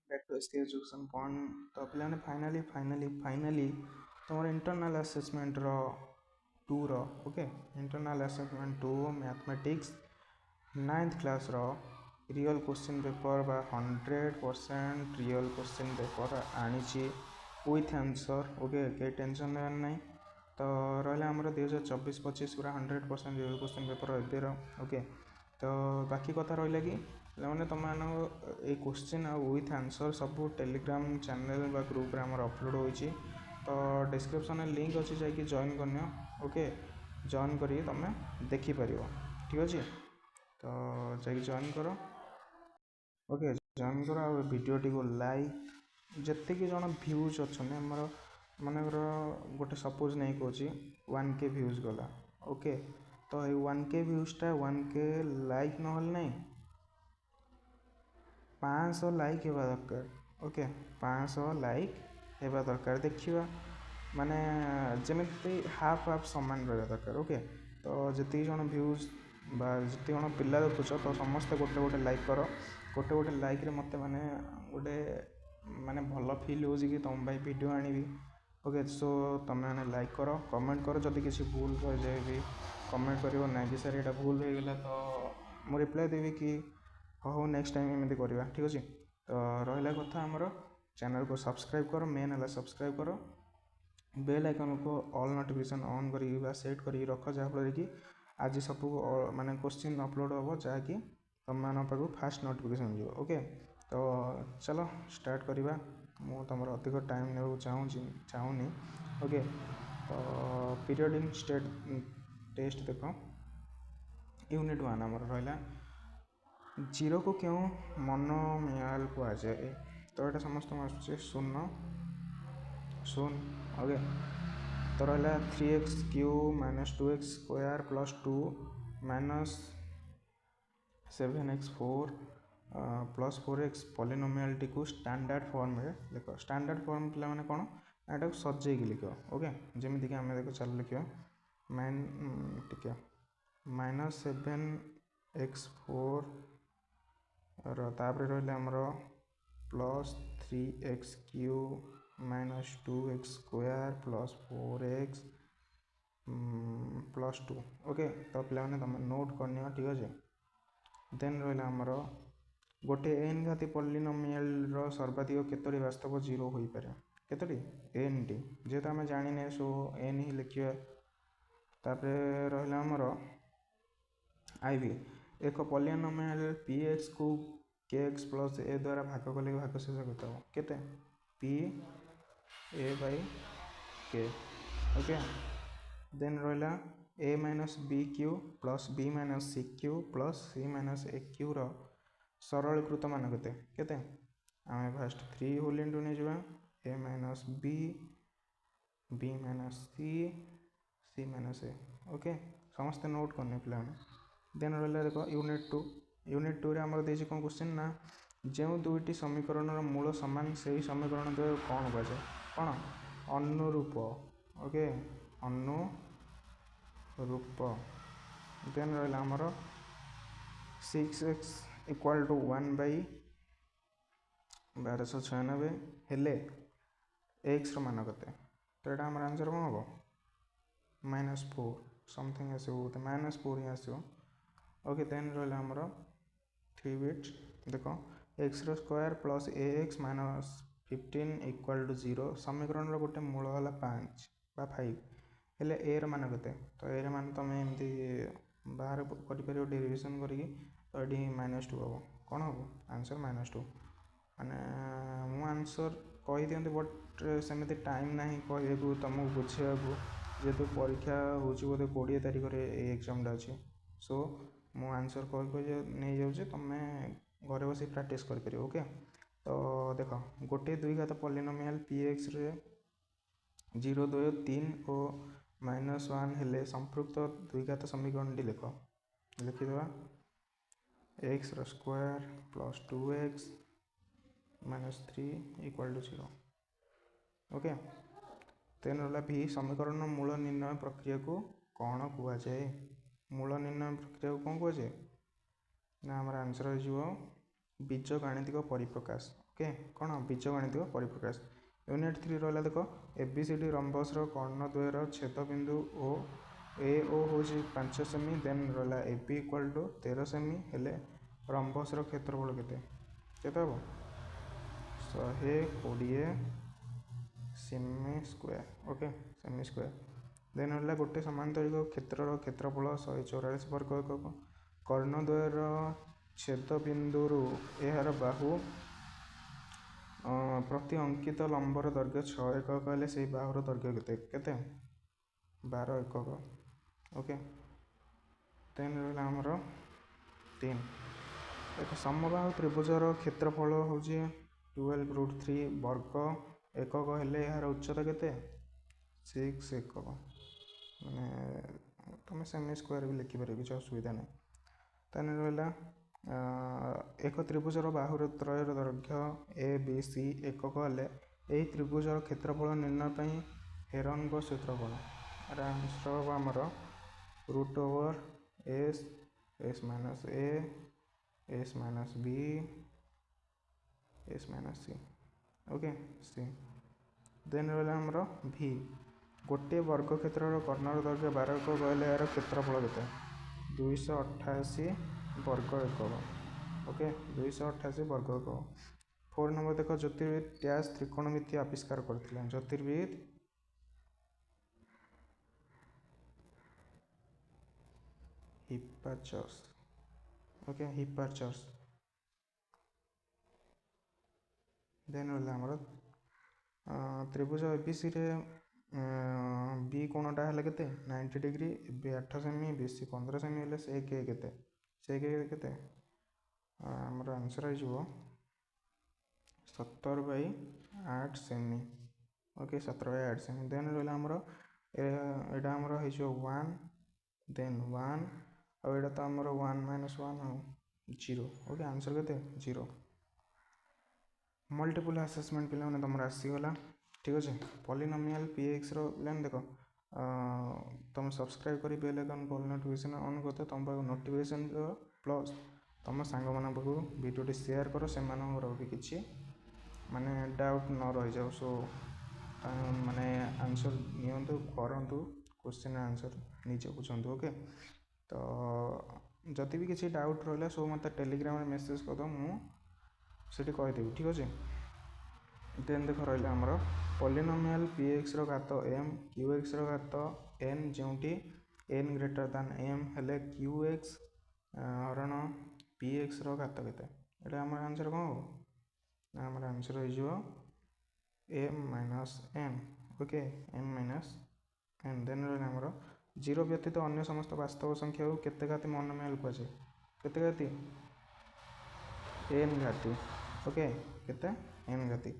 Back to SK education point. तो पे finally तुम इंटरनल असेसमेंट रो 2 रो okay internal assessment 2 mathematics 9th class रो रियल क्वेश्चन पेपर बा 100% रियल क्वेश्चन पेपर आनी विथ आंसर ओके कई टेंशन लेवार ना। तो रहा आमर 2024-25 पूरा 100% रियल क्वेश्चन पेपर एबेर ओके। तो बाकी कथा रहा कि मैंने तुम ये क्वेश्चन आ विथ आंसर सब टेलीग्राम चैनल बा ग्रुप रे हमर अपलोड होइछि। तो डिस्क्रिप्शन लिंक अच्छी जाकि जॉइन करनी ओके जॉइन करी तुम देखिपर ठीक अच्छे। तो जाकि जॉइन कर ओके जॉइन कर वीडियोटी को लाइक जितकी जन व्यूज अच्छा आमर मनकर गोटे सपोज नहीं कौच 1K व्यूज गला ओके। तो ये 1K व्यूजटा 1K लाइक ना नहीं 500 लाइक होगा दरकार ओके 500 लाइक होगा दरकार देखा माने जमी हाफ सामान रहा दरकार ओके। तो जी जन व्यूज जी जन पिला देखुच तो समस्ते गोटे गोटे लाइक कर गोटे लाइक रे मत माने गोटे माने भल फिल हो कि तुम भाई वीडियो आनी ओके। सो तुम मैंने लाइक कर कमेंट कर जदि किसी भूल रही जाए भी कमेंट कर ना कि सर ये भूल हो गला तो मुझे रिप्लाई देवी कि हाँ नेक्स्ट टाइम एमती करवा ठीक अच्छे। तो रहा कथा आमर चैनल को सब्सक्राइब कर मेन है सब्सक्राइब कर बेल आइकन को ऑल नोटिफिकेशन ऑन कर सेट कर रख जहाँफल कि आज सब माने क्वेश्चन अपलोड हम जहाँकि तुम मान पाक फास्ट नोटिफिकेशन मिले ओके। तो चलो स्टार्ट करवा मु तुम अधिक टाइम ने चाहूनी ओके। तो पीरियडिक स्टेट टेस्ट देख यूनिट 1 आमर रहा जीरो को क्यों मोनोमियल कहुए। तो ये समस्त आसूँ शून्य शून्य ओके। तो रहा 3x³ - 2x² + 2 - 7x4 + 4x पॉलिनोमियलिटी को स्टैंडर्ड फॉर्म में देख स्टैंडर्ड फॉर्म पे मैंने कौन यहाँ सजेक लिख ओके। जमीक आम देख चल लिख टे -7x4 तापर रहा आमर +3x³ - 2x² + 4x + 2 ओके। तो पे तुम नोट करनी ठीक अच्छे। देन रहा आमर गोटे एन घाती पॉलिनोमियल सर्वाधिक केतोटी वास्तव जीरो हो पारे केतोटी एन टी जेहेतु आम जाने सो एन ही लिखा। तापर रहा आमर आईवी एक पॉलिनोमियल px को kx + a द्वारा भाग कले भागशेष केते p a/k ओके। देन रहा a - bq + b - cq + c - aq रो सरलीकृत मान केते आम फास्ट 3 होल इंटू नहीं जावा a - b b - c c - a okay समस्ते नोट करने पे। देन रहा देख यूनिट 2 रे आमर देछि कौन क्वेश्चन ना जो दुईटी समीकरण मूल सामान से ही समीकरण द्वय कौन कहुए कौन अनुरूप ओके अनुरूप। देन रहा आमर 6x = 1/1296 हेले x मान कते। तो यहाँ आमर आंसर कौन हम -4 समथिंग आसो -4 ही आसो ओके। देन रहा आमर 3 बिट्स देख x² + ax - 15 = 0 समीकरण गोटे मूल है 5 बा 5 हेले a मान केते। तो a मान तुम एमती बाहर कर डेरिवेशन करी तो ये -2 हम कौन हम आंसर -2 माने मु आंसर कही दिखती बट सेमती टाइम ना कह तुमको बुझे जेहेतु परीक्षा हूँ बोधे 20 तारिख में एग्जाम अच्छे। सो मु आंसर कह नहीं जाऊँ तुम घरे बस प्रैक्टिस कर ओके। तो देख गोटे द्विघात पॉलिनोमियल px रे 0 2 3 और -1 हेले संपृक्त द्विघात समीकरण टी लिख लिखिदेवा x² + 2x - 3 = 0 ओके। देन रहा भी समीकरण मूल निर्णय प्रक्रिया को कौन कहुए मूल निर्णय प्रक्रिया को कौन कहुए ना आमर आंसर हो बीज गाणितिक परिप्रकाश ओके कौन बीजगणित परिप्रकाश। यूनिट 3 रहा देख एबीसीडी रंबस कर्णद्वयर छेदबिंदु ओ ए ओ हूँ 5 सेमी देन रहा A B equal to 13 cm हेले रंबस क्षेत्रफल केते हम 120 cm square okay cm square then रहा गोटे समांतरिक क्षेत्र क्षेत्रफल 144 वर्ग एकक कर्णद्वयर छेदबिंदु यार बाहु प्रति अंकित लंबर दैर्घ्य 6 एकक हेले से बाहुर दैर्घ्य केते 12 एकक ओके देन रहा आमर 3 एक समबाहु त्रिभुजर क्षेत्रफल हूँ 12√3 वर्ग एकक हेले यार उच्चता केते 6 एकक माने तुम सेमी स्क्वायर भी लिखिपार किसी असुविधा नहीं। तेन रहा एक त्रिभुजर बाहुर त्रयर दैर्घ्य ए बी सी एकक हेले यही त्रिभुजर क्षेत्रफल निर्णय पर हेरन सूत्र कौन आंसर हम आमर √/s s minus a s minus b s minus c okay c then रहा आमर v गोटे वर्ग क्षेत्र कर्णर दैर्घ्य 12 एकक हेले यार क्षेत्रफल केते 288 वर्ग एकक ओके 288 वर्ग एकक। 4 नंबर देख ज्योतिर्विद डैश त्रिकोणमिति आविष्कार करथिले ज्योतिर्विद हिप्पार्चस ओके हिप्पार्चस देन रहा आमर त्रिभुज एबीसी रे बी कोणटा है केते 90 degree B 8 cm BC 15 cm हेले से के केते आमर आंसर हो 17/8 सेमी ओके 17/8 सेमी देन रहा आमर एटा आमर हो 1 देन 1 और एटा तो आमर 1 - 1 0 ओके आंसर केते 0। मल्टीपल असेसमेंट पिला तुम आसीगला ठीक अच्छे पॉलिनोमियल px लाइन देख तुम सब्सक्राइब कर bell icon call notification on करते तुम पाक नोटिफिकेशन प्लस तुम सांग मान पाक वीडियो शेयर कर से भी किसी माने डाउट न रही जाओ सो माने आंसर नियंतु करंतु क्वेश्चन आंसर निजे बुझंतु ओके तो जदि भी किसी डाउट रहा सो मत टेलीग्राम मेसेज कर दो मुझे कहीदेवी ठीक अच्छे। देन देख रहा आमर पॉलिनोमियल px घात m qx घात n जोटी n greater than m हेले qx हरण px घात केते एटा आमर आंसर कौन हो आमर आंसर हो m - n okay m - n then रहा आमर 0 व्यतीत अन्य समस्त वास्तव संख्या को केते घाती मोनोमियल कहुए केते घाती n घाती ओके केते n घाती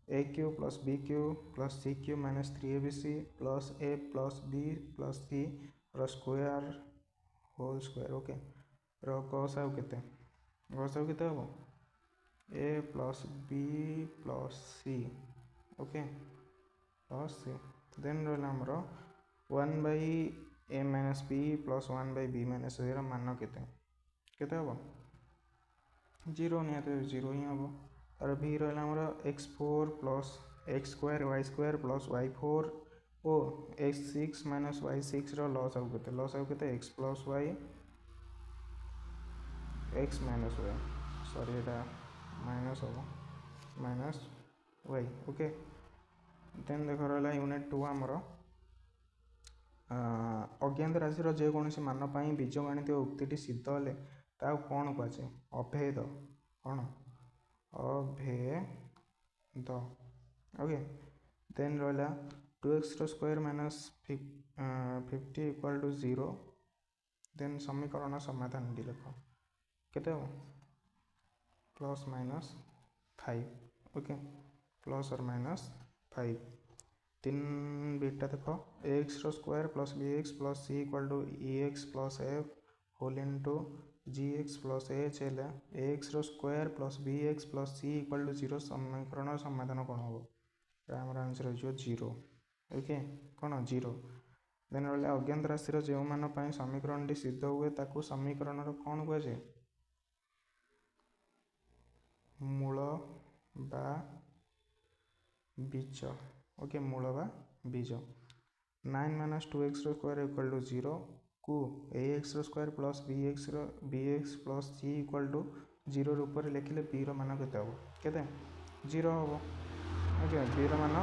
a cube plus b cube plus c cube minus 3abc plus a plus b plus c square whole square okay गसाउ केते हम a plus b plus c okay plus c then रहा आमर 1/a minus b plus 1/b minus c मान केते हम 0 निहत 0 ही हम और भी रहा आमर x4 plus x square y square plus y4 ओ x6 माइनस y6 लस आउ केते x plus y x minus y sorry एटा माइनस हम माइनस y ओके देन देख रहा यूनिट 2 आमर अज्ञात राशि जेकोसी मान पर बीजगणित उक्ति सिद्ध हेले कौन कहुए अभेद कौन अभेद ओके देन रहा 2x square minus 50 equal to 0 then समीकरण समाधान लिख केते प्लस माइनस 5 ओके प्लस और माइनस 5 तीन बीटा देख x square plus b x plus c equal to e x plus f whole into g x plus h है x square plus b x plus c equal to 0 समीकरण समाधान कौन हम आम आंसर हो 0 ओके कौन 0 देन रहा अज्ञात राशि जो मान समीकरण सिद्ध हुए ताकू समीकरण कौन कहुए मूल बीज ओके मूल बा बीज 9 minus 2x square equal to 0 को ax square plus bx plus c equal to 0 रूप में लिखिले b मान केते हम केते 0 हम ओके b मान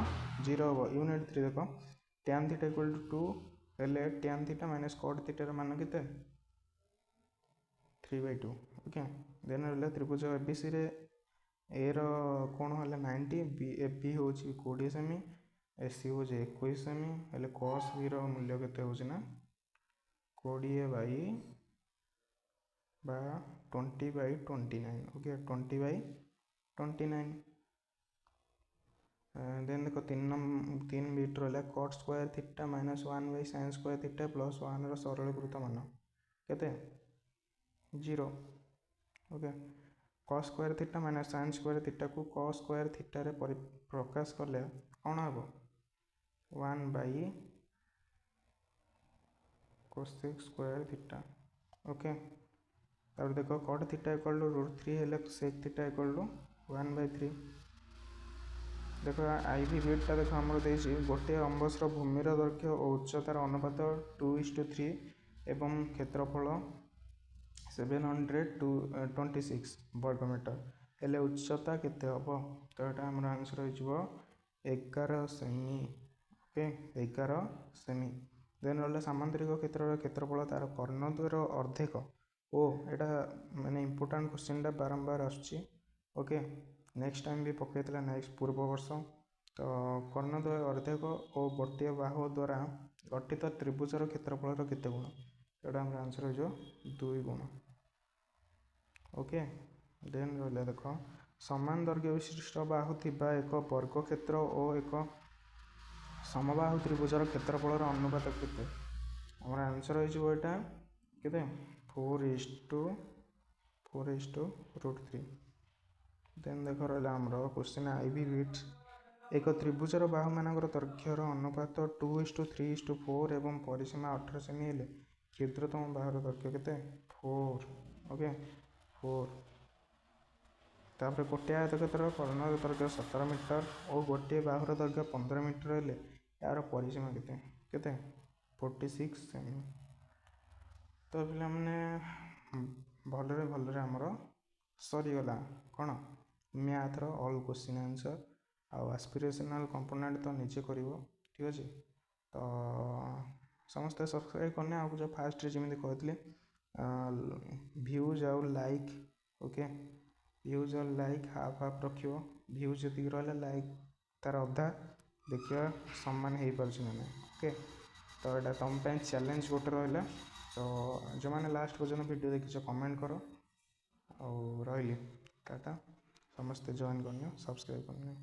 0 हम यूनिट 3 देख tan थीटा इक्वल टू 2 हेले tan theta minus cot theta मान केते 3/2 ओके देन रहला त्रिभुज एबीसी रे ए रो कोण होला 90 बी एबी होची 20 सेमी एसी हो 21 सेमी हेले cos b रो मूल्य केते होची ना 20/29 ओके 20/29 देन देखो 3 बीट रहला cot square theta minus 1 by sin square theta plus 1 रो सरलीकृत मान केते 0 okay cos square theta minus sin square theta को cos स्क्वायर थीटा रे प्रकाश करले कोन हबो 1 by cosec square theta okay तब देखो cot थीटा इक्वल टू √3 हेले sec थीटा इक्वल टू 1/3 देखो आईवी बिटटा देखो हमरो देछि गोटे अम्बस रो भूमि रो दैर्घ्य और उच्चतार अनुपात 2:3 एवं क्षेत्रफल 726 वर्ग मीटर हेले उच्चता केते हबो तो एटा हमर आंसर हो जिवो 11 सेमी ओके 11 सेमी देन रहला सामांतरिक क्षेत्रर क्षेत्रफल तार कर्णद्वयर अर्धेक ओ एटा माने इंपोर्टेंट क्वेश्चन टा बारंबार आछी ओके नेक्स्ट टाइम भी पकेतला नेक्स्ट पूर्व वर्ष तो कर्णद्वय अर्धेक और गोटे बाहु द्वारा गठित त्रिभुजर क्षेत्रफल केते गुण एटा हमर आंसर हो जो 2 गुण ओके देन रहला देखो समान दैर्घ्य विशिष्ट बाहु थिबा एक वर्ग क्षेत्र और एक समबाहु त्रिभुजर क्षेत्रफल अनुपात केते हमर आंसर हो जो एटा केते 4:4:√3 देन देखो रहला हमरो क्वेश्चन आईवी बिट एक त्रिभुजर बाहु मानकर दैर्घ्यर अनुपात 2:3:4 एवं परिसीमा 18 सेमी हेले क्षुद्रतम बाहुर दैर्घ्य केते 4 ओके 4 तापर गोटे आयतक्षेत्र कर्णर दैर्घ्य 17 मीटर और गोटे बाहुर दैर्घ्य 15 मीटर हेले यार परिसीमा केते केते 46 सेमी तो पिला माने भलरे हमरो सरी गला कोन मैथ रो ऑल क्वेश्चन आंसर आ एस्पिरेशनल कंपोनेंट तो नीचे करिवो ठीक अछि तो समस्त सब्सक्राइब करने आ जो फास्ट रे जेमिति कहतले व्यूज और लाइक ओके व्यूज और लाइक हाफ हाफ रखियो व्यूज जति रहला लाइक तार अधा देखियो सम्मान हे परछि माने ओके तो एटा तुम पे चैलेंज गोटे रहला तो जो माने लास्ट पर्यंत वीडियो देखिछ कमेंट करो और रहली टाटा समस्त जॉइन करनियो सब्सक्राइब करनियो।